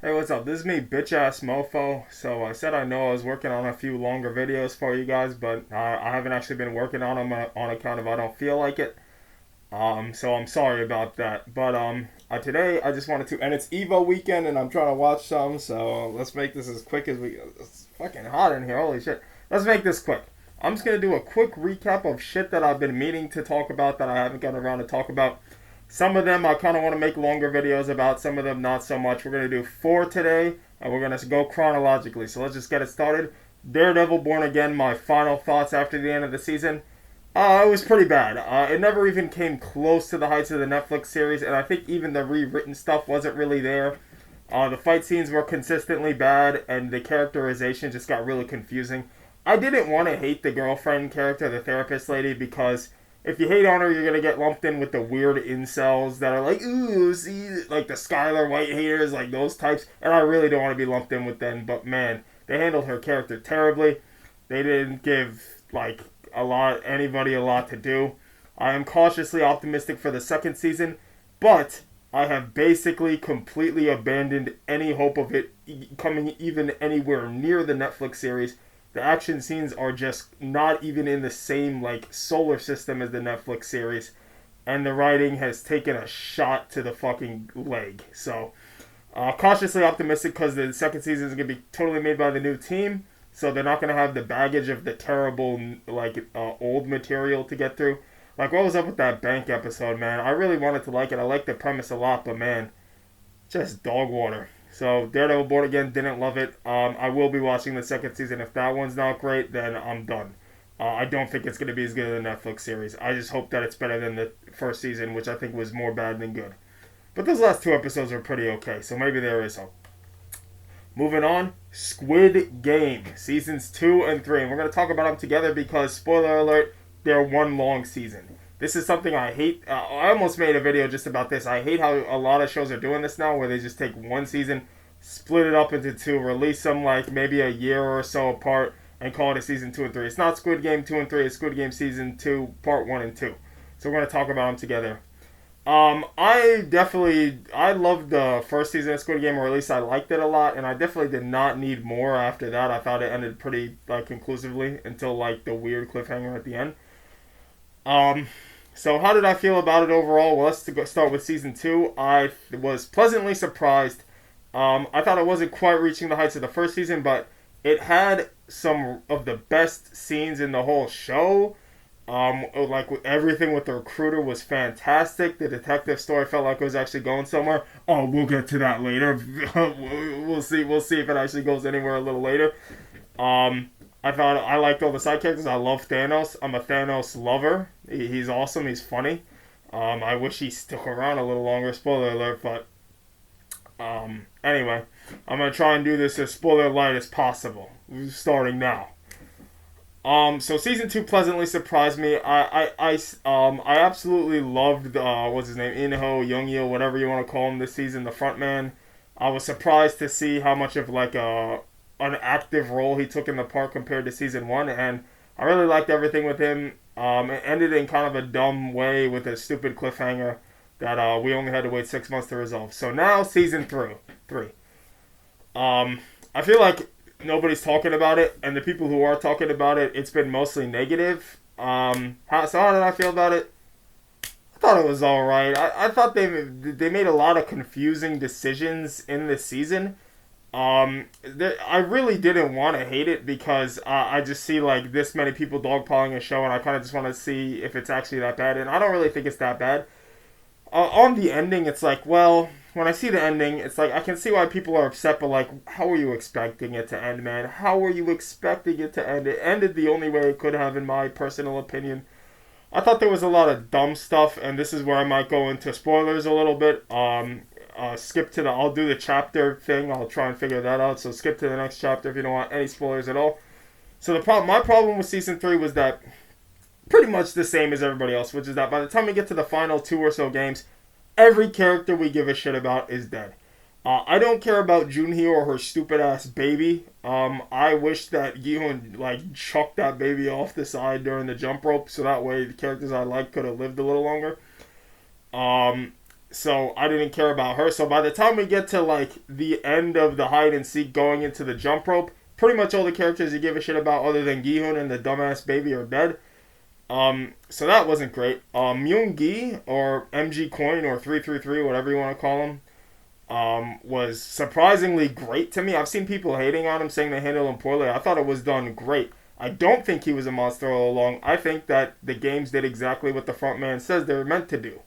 Hey, what's up? This is me, bitch ass mofo. So I said I know I was working on a few longer videos for you guys, but I haven't actually been working on them on account of I don't feel like it. So I'm sorry about that. But today I just wanted to, and it's Evo weekend, and I'm trying to watch some. So let's make this as quick as we. It's fucking hot in here. Holy shit. Let's make this quick. I'm just gonna do a quick recap of shit that I've been meaning to talk about that I haven't gotten around to talk about. Some of them I kind of want to make longer videos about, some of them not so much. We're going to do four today, and we're going to go chronologically. So let's just get it started. Daredevil Born Again, my final thoughts after the end of the season. It was pretty bad. It never even came close to the heights of the Netflix series, and I think even the rewritten stuff wasn't really there. The fight scenes were consistently bad, and the characterization just got really confusing. I didn't want to hate the girlfriend character, the therapist lady, because if you hate on her, you're gonna get lumped in with the weird incels that are like, ooh, see, like the Skylar White haters, like those types. And I really don't want to be lumped in with them. But man, they handled her character terribly. They didn't give like anybody a lot to do. I am cautiously optimistic for the second season, but I have basically completely abandoned any hope of it coming even anywhere near the Netflix series. The action scenes are just not even in the same like solar system as the Netflix series, and the writing has taken a shot to the fucking leg. So cautiously optimistic because the second season is going to be totally made by the new team, so they're not going to have the baggage of the terrible old material to get through. Like, what was up with that bank episode, man? I really wanted to like it. I like the premise a lot, but man, just dog water. So Daredevil Born Again, didn't love it. I will be watching the second season. If that one's not great, then I'm done. I don't think it's going to be as good as the Netflix series. I just hope that it's better than the first season, which I think was more bad than good. But those last two episodes are pretty okay, so maybe there is hope. Moving on, Squid Game, seasons 2 and 3. And we're going to talk about them together because, spoiler alert, they're one long season. This is something I hate. I almost made a video just about this. I hate how a lot of shows are doing this now, where they just take one season, split it up into two, release them like maybe a year or so apart, and call it a season 2 and 3. It's not Squid Game 2 and 3, it's Squid Game season 2, part 1 and 2. So we're going to talk about them together. I loved the first season of Squid Game, or at least I liked it a lot, and I definitely did not need more after that. I thought it ended pretty conclusively until like the weird cliffhanger at the end. Um, so how did I feel about it overall? Well, let's start with season 2. I was pleasantly surprised. I thought it wasn't quite reaching the heights of the first season, but it had some of the best scenes in the whole show. Like everything with the recruiter was fantastic. The detective story felt like it was actually going somewhere. Oh, we'll get to that later. We'll see. We'll see if it actually goes anywhere a little later. I thought I liked all the side characters. I love Thanos. I'm a Thanos lover. He's awesome. He's funny. I wish he stuck around a little longer. Spoiler alert, but anyway, I'm gonna try and do this as spoiler light as possible. Starting now. So season 2 pleasantly surprised me. I absolutely loved what's his name, Inho, Youngyo, whatever you want to call him this season, the front man. I was surprised to see how much of like an active role he took in the part compared to season 1, and I really liked everything with him. It ended in kind of a dumb way with a stupid cliffhanger that we only had to wait 6 months to resolve. So now season 3. I feel like nobody's talking about it, and the people who are talking about it, it's been mostly negative. So how did I feel about it? I thought it was all right. I thought they made a lot of confusing decisions in this season. I really didn't want to hate it because I just see like this many people dogpiling a show, and I kind of just want to see if it's actually that bad, and I don't really think it's that bad. On the ending, it's like, well, when I see the ending, it's like I can see why people are upset, but like, how were you expecting it to end, man? How were you expecting it to end? It ended the only way it could have, in my personal opinion. I thought there was a lot of dumb stuff, and this is where I might go into spoilers a little bit. Skip to I'll do the chapter thing. I'll try and figure that out. So skip to the next chapter if you don't want any spoilers at all. So my problem with season 3 was that pretty much the same as everybody else, which is that by the time we get to the final 2 or so games, every character we give a shit about is dead. I don't care about Junhee or her stupid ass baby. I wish that Yoon like chucked that baby off the side during the jump rope, so that way the characters I like could have lived a little longer. Um, So I didn't care about her. So by the time we get to like the end of the hide and seek going into the jump rope, pretty much all the characters you give a shit about other than Gihun and the dumbass baby are dead. So that wasn't great. Myung Gi or MG Coin or 333, whatever you want to call him, was surprisingly great to me. I've seen people hating on him, saying they handled him poorly. I thought it was done great. I don't think he was a monster all along. I think that the games did exactly what the front man says they were meant to do.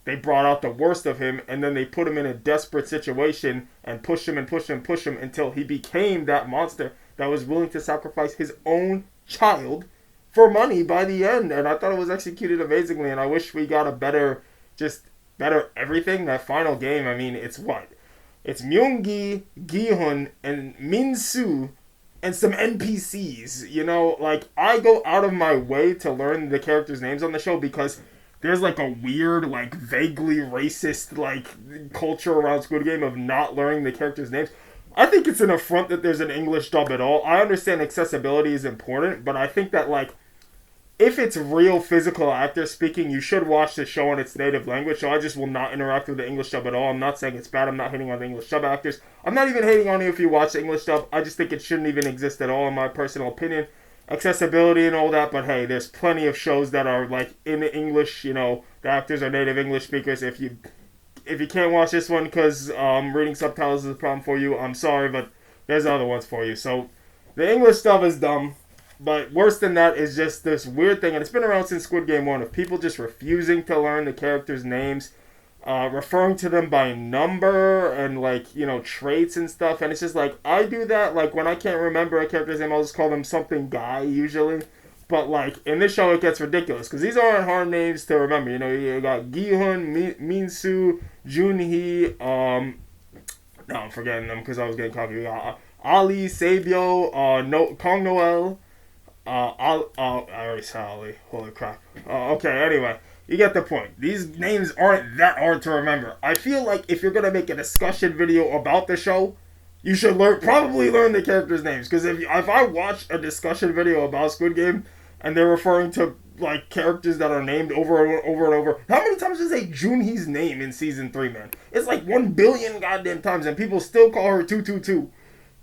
They brought out the worst of him, and then they put him in a desperate situation and pushed him and pushed him and pushed him until he became that monster that was willing to sacrifice his own child for money by the end. And I thought it was executed amazingly, and I wish we got a better, just better everything. That final game, I mean, it's what? It's Myung-gi, Gi-hun, and Min-soo, and some NPCs. You know, like, I go out of my way to learn the characters' names on the show because there's like a weird, like, vaguely racist, like, culture around Squid Game of not learning the characters' names. I think it's an affront that there's an English dub at all. I understand accessibility is important, but I think that, like, if it's real physical actors speaking, you should watch the show in its native language. So I just will not interact with the English dub at all. I'm not saying it's bad. I'm not hating on the English dub actors. I'm not even hating on you if you watch the English dub. I just think it shouldn't even exist at all, in my personal opinion. Accessibility and all that, but hey, there's plenty of shows that are like in English. You know, the actors are native English speakers. If you can't watch this one because reading subtitles is a problem for you, I'm sorry, but there's other ones for you. So the English stuff is dumb. But worse than that is just this weird thing, and it's been around since Squid Game 1, of people just refusing to learn the characters' names, referring to them by number and, like, you know, traits and stuff. And it's just like, I do that, like, when I can't remember a character's name, I'll just call them something guy, usually. But, like, in this show, it gets ridiculous, because these aren't hard names to remember. You know, you got Gi-hun, Min-soo, Jun-hee, no, I'm forgetting them, because I was getting coffee. Ali, Sabio, Kong Noel. I already said Ali. Holy crap. Okay, anyway. You get the point. These names aren't that hard to remember. I feel like if you're going to make a discussion video about the show, you should probably learn the characters' names. Because if I watch a discussion video about Squid Game, and they're referring to, like, characters that are named over and over and over, how many times does they say Junhee's name in Season 3, man? It's like 1 billion goddamn times, and people still call her 222.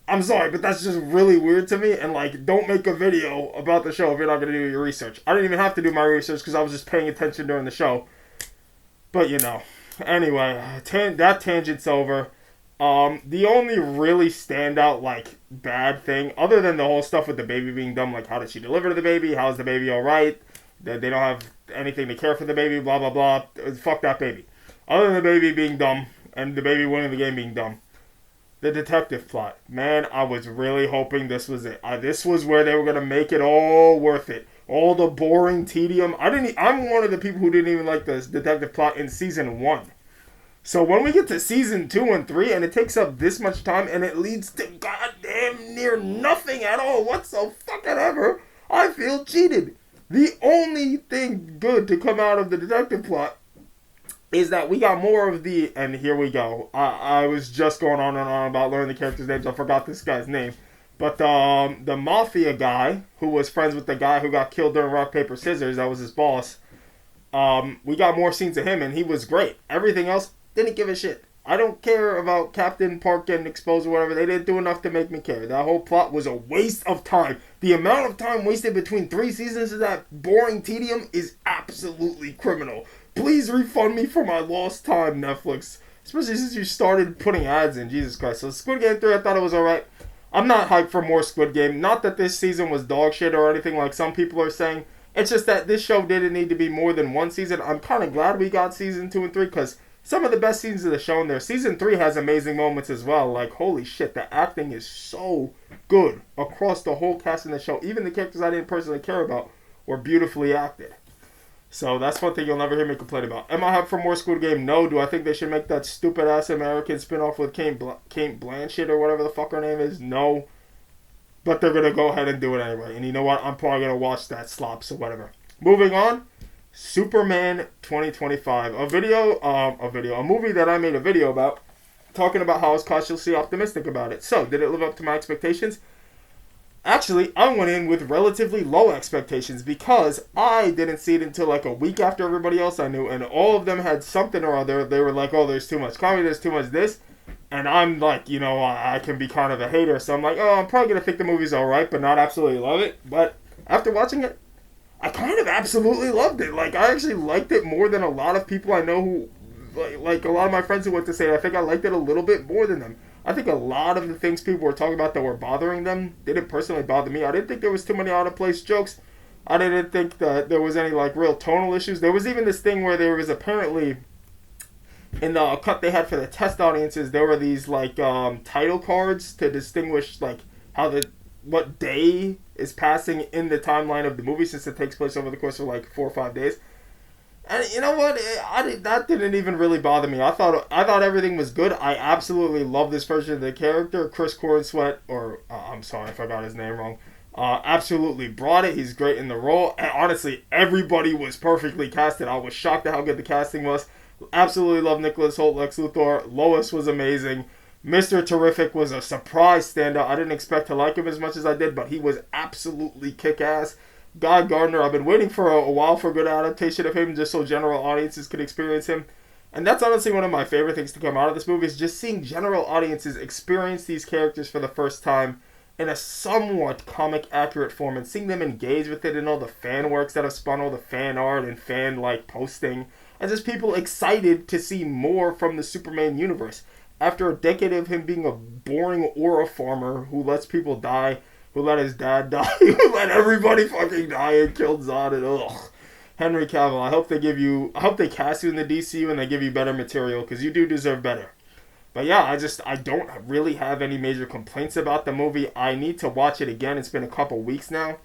I'm sorry, but that's just really weird to me. And, like, don't make a video about the show if you're not going to do your research. I didn't even have to do my research because I was just paying attention during the show. But, you know. Anyway, that tangent's over. The only really standout, like, bad thing, other than the whole stuff with the baby being dumb, like, how did she deliver the baby? How's the baby alright? They don't have anything to care for the baby, blah, blah, blah. Fuck that baby. Other than the baby being dumb and the baby winning the game being dumb. The detective plot. Man, I was really hoping this was it. This was where they were going to make it all worth it. All the boring tedium. I'm one of the people who didn't even like this detective plot in Season 1. So when we get to Season 2 and 3, and it takes up this much time, and it leads to goddamn near nothing at all whatsoever, I feel cheated. The only thing good to come out of the detective plot is that we got more of the, and here we go. I was just going on and on about learning the characters' names. I forgot this guy's name. But the mafia guy, who was friends with the guy who got killed during Rock, Paper, Scissors, that was his boss, we got more scenes of him, and he was great. Everything else, didn't give a shit. I don't care about Captain Park getting exposed or whatever. They didn't do enough to make me care. That whole plot was a waste of time. The amount of time wasted between 3 seasons of that boring tedium is absolutely criminal. Please refund me for my lost time, Netflix. Especially since you started putting ads in. Jesus Christ. So Squid Game 3, I thought it was alright. I'm not hyped for more Squid Game. Not that this season was dog shit or anything like some people are saying. It's just that this show didn't need to be more than one season. I'm kind of glad we got Season 2 and 3 because some of the best scenes of the show in there. Season 3 has amazing moments as well. Like, holy shit, the acting is so good across the whole cast in the show. Even the characters I didn't personally care about were beautifully acted. So that's one thing you'll never hear me complain about. Am I hyped for more Squid Game? No. Do I think they should make that stupid-ass American spinoff with Kate Blanchett or whatever the fuck her name is? No. But they're going to go ahead and do it anyway. And you know what? I'm probably going to watch that slop, so whatever. Moving on. Superman 2025. A movie that I made a video about, talking about how I was cautiously optimistic about it. So, did it live up to my expectations? Actually, I went in with relatively low expectations because I didn't see it until like a week after everybody else I knew, and all of them had something or other. They were like, "Oh, there's too much comedy, there's too much this," and I'm like, I can be kind of a hater, so I'm like, "Oh, I'm probably gonna think the movie's all right, but not absolutely love it." But after watching it, I kind of absolutely loved it. Like, I actually liked it more than a lot of people I know who, like a lot of my friends who went to say it. I think I liked it a little bit more than them. I think a lot of the things people were talking about that were bothering them didn't personally bother me. I didn't think there was too many out of place jokes. I didn't think that there was any like real tonal issues. There was even this thing where there was apparently in the cut they had for the test audiences, there were these like title cards to distinguish like how the what day is passing in the timeline of the movie since it takes place over the course of like 4 or 5 days. And you know what? That didn't even really bother me. I thought everything was good. I absolutely love this version of the character. Chris Cornsweet, or I'm sorry, I forgot his name wrong. Absolutely brought it. He's great in the role. And honestly, everybody was perfectly casted. I was shocked at how good the casting was. Absolutely love Nicholas Hoult, Lex Luthor. Lois was amazing. Mr. Terrific was a surprise standout. I didn't expect to like him as much as I did, but he was absolutely kick-ass. Guy Gardner, I've been waiting for a while for a good adaptation of him just so general audiences could experience him. And that's honestly one of my favorite things to come out of this movie is just seeing general audiences experience these characters for the first time in a somewhat comic accurate form and seeing them engage with it and all the fan works that have spun, all the fan art and fan like posting, and just people excited to see more from the Superman universe. After a decade of him being a boring aura farmer who lets people die, who let his dad die, who let everybody fucking die and killed Zod and ugh. Henry Cavill, I hope they cast you in the DCU and they give you better material because you do deserve better. But yeah, I don't really have any major complaints about the movie. I need to watch it again. It's been a couple weeks now.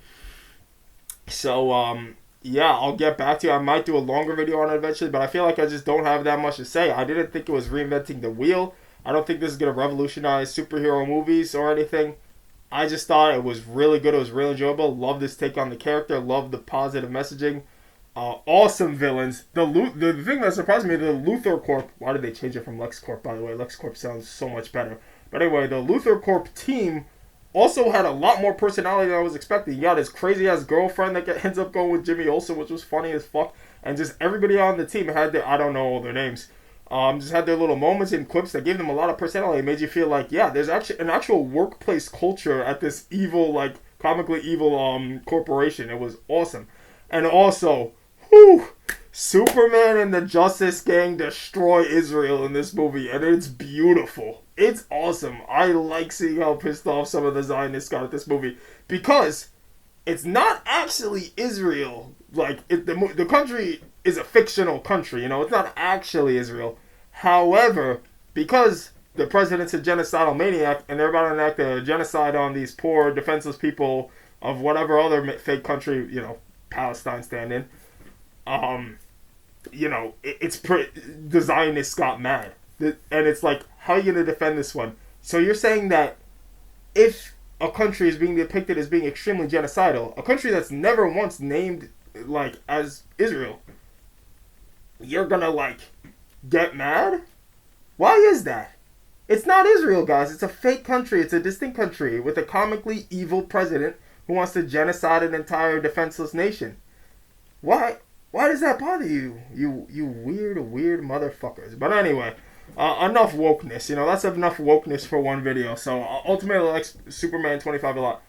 So, yeah, I'll get back to you. I might do a longer video on it eventually, but I feel like I just don't have that much to say. I didn't think it was reinventing the wheel. I don't think this is going to revolutionize superhero movies or anything. I just thought it was really good. It was really enjoyable. Love this take on the character. Love the positive messaging. Awesome villains. The thing that surprised me, the Luthor Corp. Why did they change it from LexCorp, by the way? LexCorp sounds so much better. But anyway, the Luthor Corp team also had a lot more personality than I was expecting. You got his crazy ass girlfriend that ends up going with Jimmy Olsen, which was funny as fuck. And just everybody on the team had I don't know all their names. Just had their little moments and quips that gave them a lot of personality. It made you feel like, yeah, there's actually an actual workplace culture at this evil, like, comically evil corporation. It was awesome. And also, whew, Superman and the Justice Gang destroy Israel in this movie, and it's beautiful. It's awesome. I like seeing how pissed off some of the Zionists got at this movie, because it's not actually Israel. Like, the country is a fictional country, it's not actually Israel. However, because the president's a genocidal maniac and they're about to enact a genocide on these poor, defenseless people of whatever other fake country, Palestine stand in, the Zionists got mad. And it's like, how are you going to defend this one? So you're saying that if a country is being depicted as being extremely genocidal, a country that's never once named, like, as Israel, you're gonna, like, get mad? Why is that? It's not Israel, guys. It's a fake country. It's a distinct country with a comically evil president who wants to genocide an entire defenseless nation. Why does that bother you? You weird motherfuckers. But anyway, enough wokeness. That's enough wokeness for one video. So ultimately, I like Superman 25 a lot.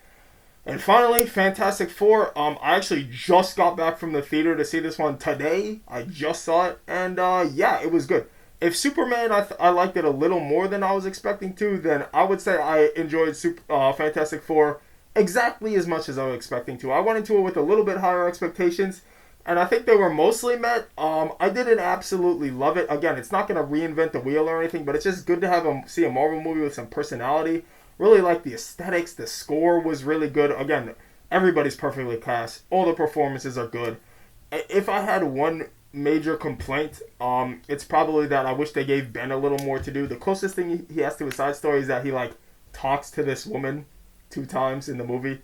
And finally, Fantastic Four. I actually just got back from the theater to see this one today. I just saw it, and yeah, it was good. If Superman, I liked it a little more than I was expecting to, then I would say I enjoyed Fantastic Four exactly as much as I was expecting to. I went into it with a little bit higher expectations, and I think they were mostly met. I didn't absolutely love it. Again, it's not going to reinvent the wheel or anything, but it's just good to see a Marvel movie with some personality. Really like the aesthetics. The score was really good. Again, everybody's perfectly cast. All the performances are good. If I had one major complaint, it's probably that I wish they gave Ben a little more to do. The closest thing he has to a side story is that he, like, talks to this woman 2 times in the movie,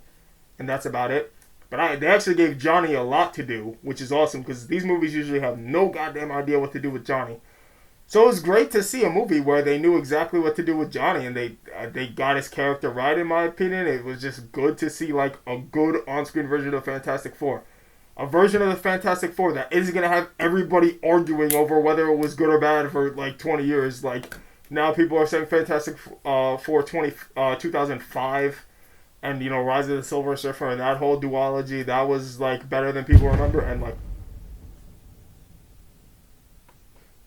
and that's about it. But they actually gave Johnny a lot to do, which is awesome, because these movies usually have no goddamn idea what to do with Johnny. So it was great to see a movie where they knew exactly what to do with Johnny, and they got his character right. In my opinion, it was just good to see like a good on-screen version of Fantastic Four, a version of the Fantastic Four that isn't gonna have everybody arguing over whether it was good or bad for like 20 years. Like now, people are saying Fantastic Four 2005, and Rise of the Silver Surfer and that whole duology that was like better than people remember, and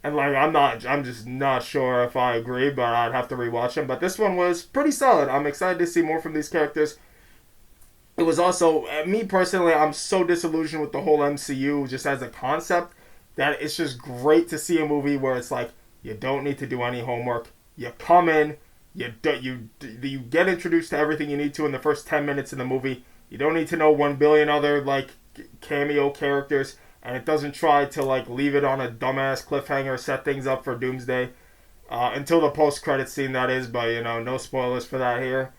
I'm just not sure if I agree, but I'd have to rewatch them. But this one was pretty solid. I'm excited to see more from these characters. It was also me personally. I'm so disillusioned with the whole MCU just as a concept that it's just great to see a movie where it's like you don't need to do any homework. You come in, you get introduced to everything you need to in the first 10 minutes in the movie. You don't need to know 1 billion other like cameo characters, and it doesn't try to like leave it on a dumbass cliffhanger, set things up for Doomsday until the post credit scene. That is, but no spoilers for that here.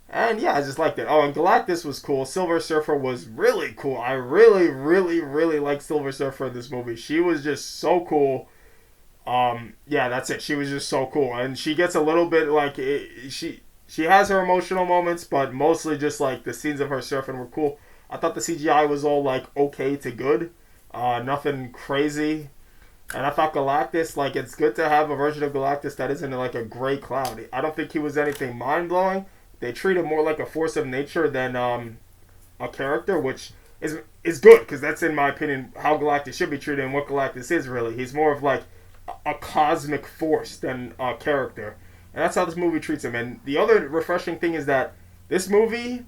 And yeah, I just liked it. Oh, and Galactus was cool. Silver Surfer was really cool. I really, really, really liked Silver Surfer in this movie. She was just so cool. Yeah, that's it. She was just so cool, and she gets a little bit like she has her emotional moments, but mostly just like the scenes of her surfing were cool. I thought the CGI was all like okay to good, nothing crazy. And I thought Galactus, like, it's good to have a version of Galactus that isn't like a gray cloud. I don't think he was anything mind blowing. They treat him more like a force of nature than a character, which is good because that's, in my opinion, how Galactus should be treated and what Galactus is really. He's more of like a cosmic force than a character, and that's how this movie treats him. And the other refreshing thing is that this movie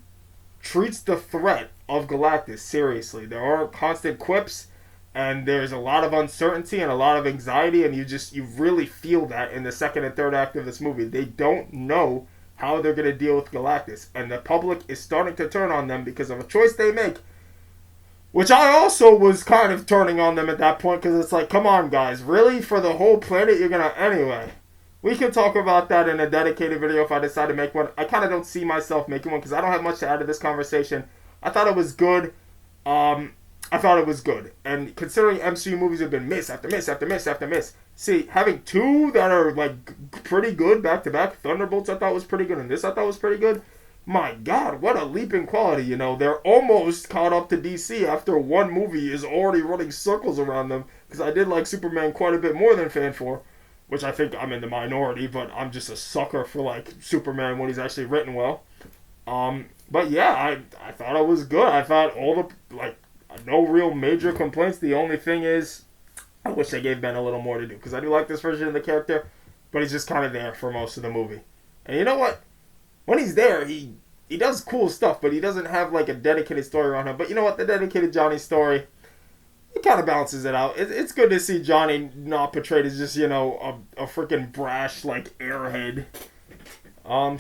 treats the threat of Galactus seriously. There are constant quips, and there's a lot of uncertainty and a lot of anxiety, and you really feel that in the second and third act of this movie. They don't know how they're going to deal with Galactus, and the public is starting to turn on them because of a choice they make, which I also was kind of turning on them at that point, because it's like, come on guys, really? For the whole planet you're going to... Anyway, we can talk about that in a dedicated video if I decide to make one. I kind of don't see myself making one because I don't have much to add to this conversation. I thought it was good. I thought it was good. And considering MCU movies have been miss after miss after miss after miss, see, having two that are like pretty good back to back, Thunderbolts I thought was pretty good, and this I thought was pretty good. My God, what a leap in quality! They're almost caught up to DC after one movie is already running circles around them. Because I did like Superman quite a bit more than Fan 4, which I think I'm in the minority, but I'm just a sucker for like Superman when he's actually written well. But yeah, I thought it was good. I thought all the like no real major complaints. The only thing is, I wish they gave Ben a little more to do because I do like this version of the character, but he's just kind of there for most of the movie. And you know what? When he's there, he does cool stuff, but he doesn't have like a dedicated story around him. But you know what? The dedicated Johnny story, it kind of balances it out. It's good to see Johnny not portrayed as just a freaking brash like airhead.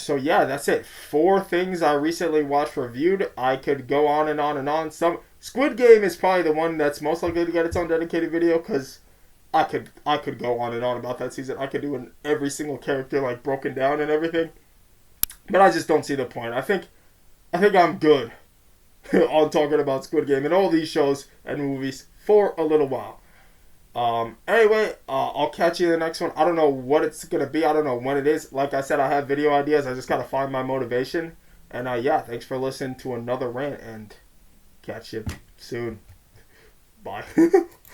So yeah, that's it. 4 things I recently watched reviewed. I could go on and on and on. Some Squid Game is probably the one that's most likely to get its own dedicated video because I could go on and on about that season. I could do every single character like broken down and everything. But I just don't see the point. I think I'm good on talking about Squid Game and all these shows and movies for a little while. Anyway, I'll catch you in the next one. I don't know what it's going to be. I don't know when it is. Like I said, I have video ideas. I just got to find my motivation. And yeah, thanks for listening to another rant, and catch you soon. Bye.